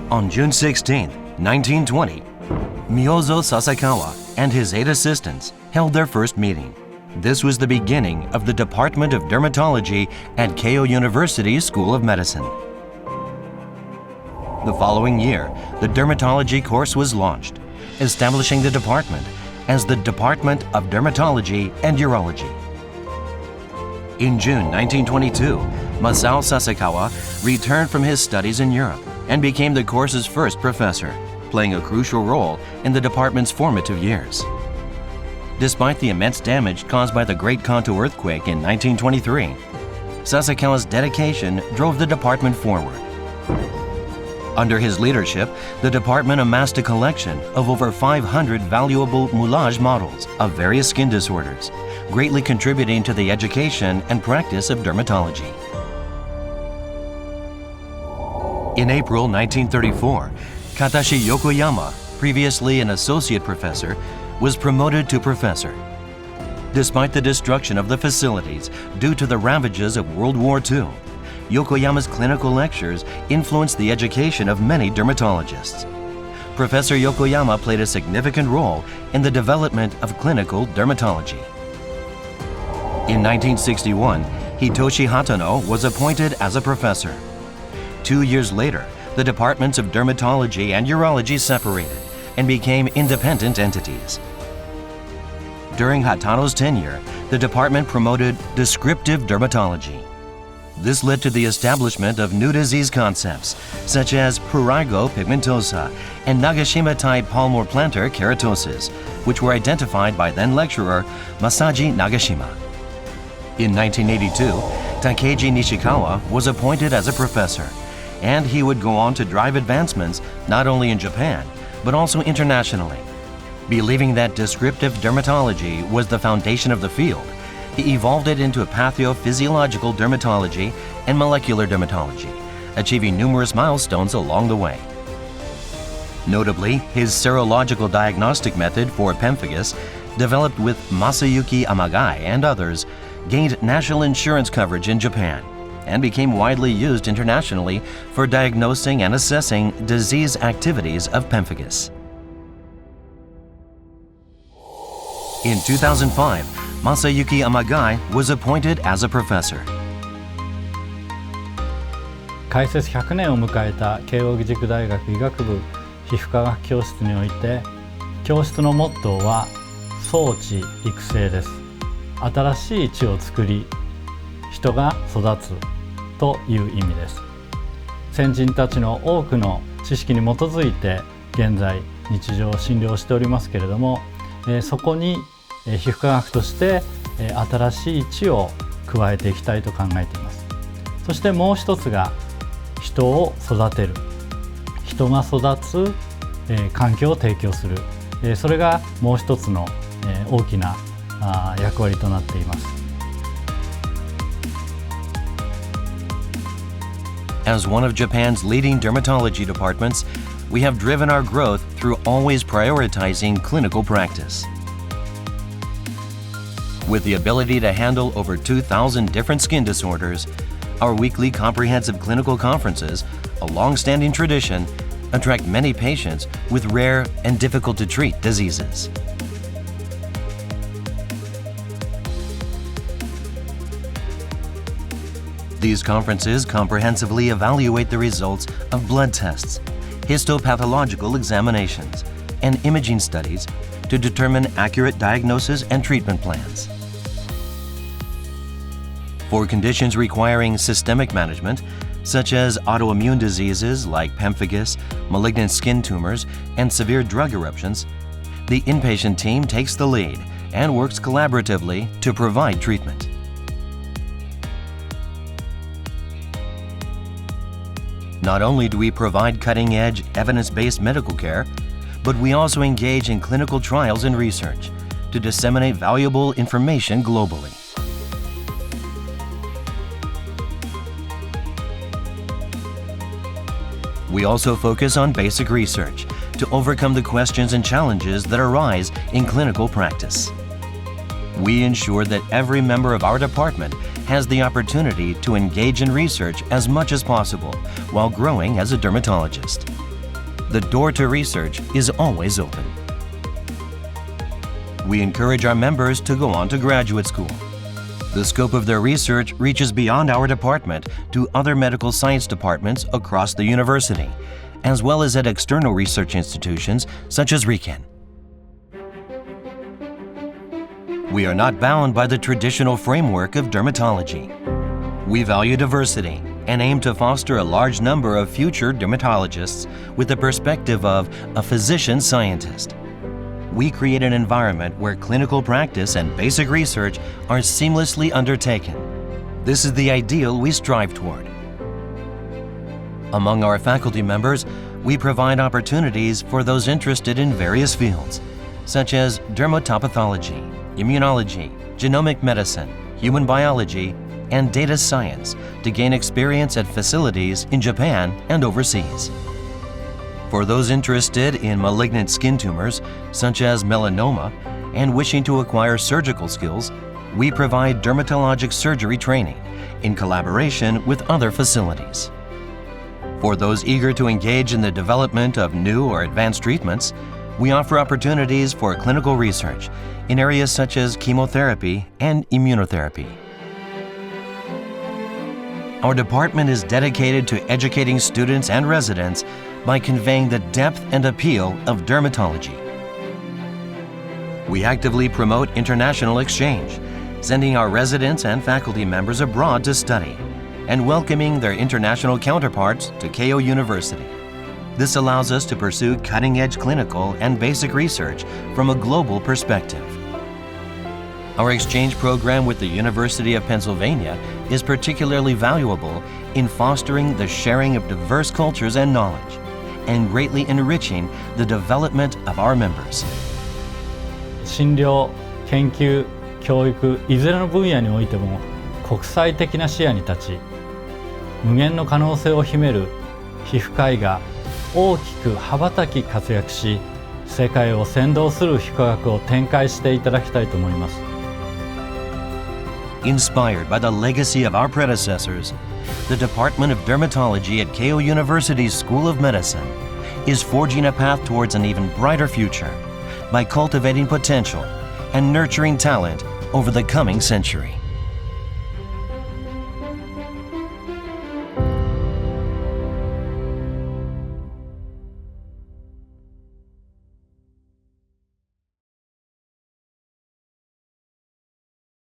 On June 16, 1920, Miyozo Sasakawa and his 8 assistants held their first meeting. This was the beginning of the Department of Dermatology at Keio University's School of Medicine. The following year, the dermatology course was launched, establishing the department as the Department of Dermatology and Urology. In June 1922, Masao Sasakawa returned from his studies in Europe and became the course's first professor, playing a crucial role in the department's formative years. Despite the immense damage caused by the Great Kanto earthquake in 1923, Sasakawa's dedication drove the department forward. Under his leadership, the department amassed a collection of over 500 valuable moulage models of various skin disorders, greatly contributing to the education and practice of dermatology. In April 1934, Katashi Yokoyama, previously an associate professor, was promoted to professor. Despite the destruction of the facilities due to the ravages of World War II, Yokoyama's clinical lectures influenced the education of many dermatologists. Professor Yokoyama played a significant role in the development of clinical dermatology. In 1961, Hitoshi Hatano was appointed as a professor. 2 years later, the departments of dermatology and urology separated and became independent entities. During Hatano's tenure, the department promoted descriptive dermatology. This led to the establishment of new disease concepts, such as prurigo pigmentosa and Nagashima-type palmar-plantar keratosis, which were identified by then-lecturer Masaji Nagashima. In 1982, Takeji Nishikawa was appointed as a professor, and he would go on to drive advancements not only in Japan, but also internationally. Believing that descriptive dermatology was the foundation of the field, he evolved it into pathophysiological dermatology and molecular dermatology, achieving numerous milestones along the way. Notably, his serological diagnostic method for pemphigus, developed with Masayuki Amagai and others, gained national insurance coverage in Japan and became widely used internationally for diagnosing and assessing disease activities of pemphigus. In 2005, Masayuki Amagai was appointed as a professor. 開設100年を迎えた慶應義塾大学医学部皮膚科学教室において、教室のモットーは装置育成です。新しい知を作り、人が育つという意味です。先人たちの多くの知識に基づいて現在日常診療しておりますけれども、そこに皮膚科学として新しい知を加えていきたいと考えています。そしてもう一つが人を育てる、人が育つ環境を提供する、それがもう一つの大きな役割となっています。As one of Japan's leading dermatology departments, we have driven our growth through always prioritizing clinical practice. With the ability to handle over 2,000 different skin disorders, our weekly comprehensive clinical conferences, a long-standing tradition, attract many patients with rare and difficult-to-treat diseases. These conferences comprehensively evaluate the results of blood tests, histopathological examinations, and imaging studies to determine accurate diagnosis and treatment plans. For conditions requiring systemic management, such as autoimmune diseases like pemphigus, malignant skin tumors, and severe drug eruptions, the inpatient team takes the lead and works collaboratively to provide treatment. Not only do we provide cutting-edge, evidence-based medical care, but we also engage in clinical trials and research to disseminate valuable information globally. We also focus on basic research to overcome the questions and challenges that arise in clinical practice. We ensure that every member of our department has the opportunity to engage in research as much as possible while growing as a dermatologist. the door to research is always open. We encourage our members to go on to graduate school. The scope of their research reaches beyond our department to other medical science departments across the university, as well as at external research institutions such as RIKEN. We are not bound by the traditional framework of dermatology. We value diversity and aim to foster a large number of future dermatologists with the perspective of a physician scientist. We create an environment where clinical practice and basic research are seamlessly undertaken. This is the ideal we strive toward. Among our faculty members, we provide opportunities for those interested in various fields, such as dermatopathology, immunology, genomic medicine, human biology, and data science to gain experience at facilities in Japan and overseas. For those interested in malignant skin tumors, such as melanoma, and wishing to acquire surgical skills, we provide dermatologic surgery training in collaboration with other facilities. For those eager to engage in the development of new or advanced treatments, we offer opportunities for clinical research in areas such as chemotherapy and immunotherapy. Our department is dedicated to educating students and residents by conveying the depth and appeal of dermatology. We actively promote international exchange, sending our residents and faculty members abroad to study, and welcoming their international counterparts to Keio University. This allows us to pursue cutting-edge clinical and basic research from a global perspective. Our exchange program with the University of Pennsylvania is particularly valuable in fostering the sharing of diverse cultures and knowledge, and greatly enriching the development of our members. 診療、研究、教育、いずれの分野においても国際的な視野に立ち、無限の可能性を秘める皮膚科医が大きく羽ばたき活躍し、世界を先導する皮膚科学を展開していただきたいと思います。Inspired by the legacy of our predecessors, the Department of Dermatology at Keio University's School of Medicine is forging a path towards an even brighter future by cultivating potential and nurturing talent over the coming century.